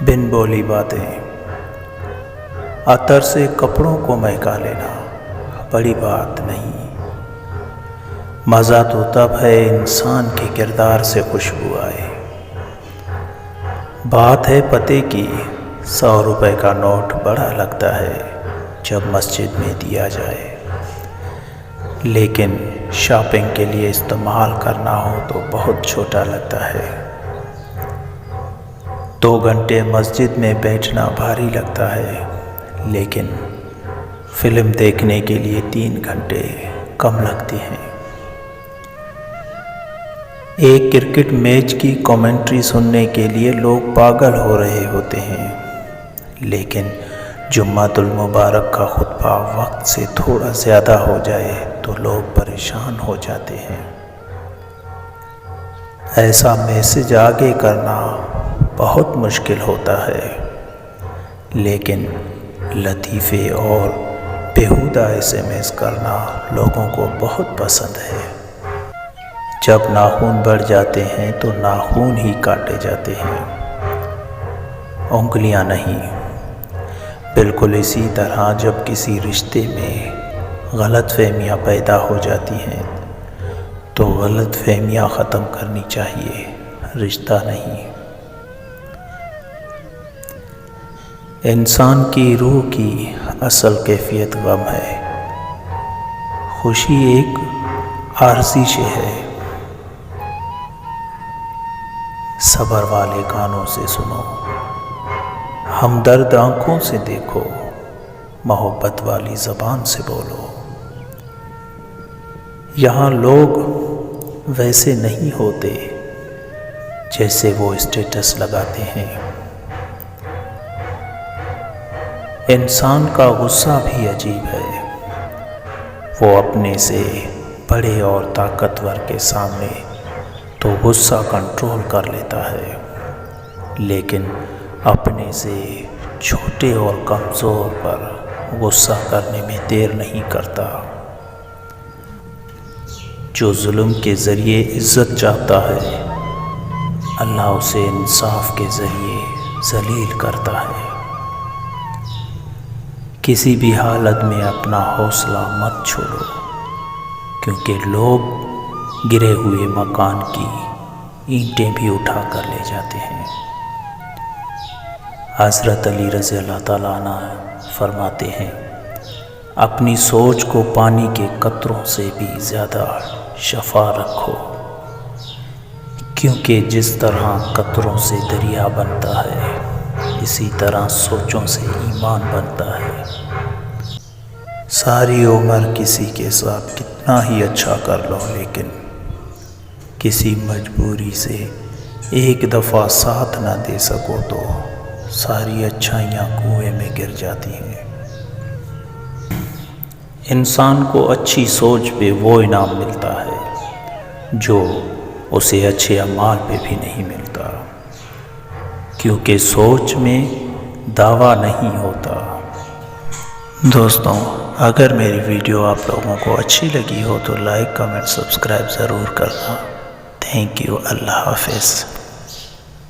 بن بولی باتیں۔ عطر سے کپڑوں کو مہکا لینا بڑی بات نہیں، مزہ تو تب ہے انسان کے کردار سے خوشبو آئے۔ بات ہے پتے کی، 100 روپے کا نوٹ بڑا لگتا ہے جب مسجد میں دیا جائے، لیکن شاپنگ کے لیے استعمال کرنا ہو تو بہت چھوٹا لگتا ہے۔ 2 گھنٹے مسجد میں بیٹھنا بھاری لگتا ہے، لیکن فلم دیکھنے کے لیے 3 گھنٹے کم لگتے ہیں۔ ایک کرکٹ میچ کی کمنٹری سننے کے لیے لوگ پاگل ہو رہے ہوتے ہیں، لیکن جمعۃ المبارک کا خطبہ وقت سے تھوڑا زیادہ ہو جائے تو لوگ پریشان ہو جاتے ہیں۔ ایسا میسج آگے کرنا بہت مشکل ہوتا ہے، لیکن لطیفے اور بیہودہ SMS کرنا لوگوں کو بہت پسند ہے۔ جب ناخن بڑھ جاتے ہیں تو ناخن ہی کاٹے جاتے ہیں، انگلیاں نہیں۔ بالکل اسی طرح جب کسی رشتے میں غلط فہمیاں پیدا ہو جاتی ہیں تو غلط فہمیاں ختم کرنی چاہیے، رشتہ نہیں۔ انسان کی روح کی اصل کیفیت غم ہے، خوشی ایک عارضی شے ہے۔ صبر والے کانوں سے سنو، ہمدرد آنکھوں سے دیکھو، محبت والی زبان سے بولو۔ یہاں لوگ ویسے نہیں ہوتے جیسے وہ اسٹیٹس لگاتے ہیں۔ انسان کا غصہ بھی عجیب ہے، وہ اپنے سے بڑے اور طاقتور کے سامنے تو غصہ کنٹرول کر لیتا ہے، لیکن اپنے سے چھوٹے اور کمزور پر غصہ کرنے میں دیر نہیں کرتا۔ جو ظلم کے ذریعے عزت چاہتا ہے، اللہ اسے انصاف کے ذریعے ذلیل کرتا ہے۔ کسی بھی حالت میں اپنا حوصلہ مت چھوڑو، کیونکہ لوگ گرے ہوئے مکان کی اینٹیں بھی اٹھا کر لے جاتے ہیں۔ حضرت علی رضی اللہ تعالیٰ عنہ فرماتے ہیں، اپنی سوچ کو پانی کے قطروں سے بھی زیادہ شفاف رکھو، کیونکہ جس طرح قطروں سے دریا بنتا ہے، اسی طرح سوچوں سے ایمان بنتا ہے۔ ساری عمر کسی کے ساتھ کتنا ہی اچھا کر لو، لیکن کسی مجبوری سے ایک دفعہ ساتھ نہ دے سکو تو ساری اچھائیاں کنویں میں گر جاتی ہیں۔ انسان کو اچھی سوچ پہ وہ انعام ملتا ہے جو اسے اچھے اعمال پہ بھی نہیں ملتا، کیونکہ سوچ میں دعویٰ نہیں ہوتا۔ دوستوں، اگر میری ویڈیو آپ لوگوں کو اچھی لگی ہو تو لائک، کمنٹ، سبسکرائب ضرور کرنا۔ Thank you. اللہ حافظ۔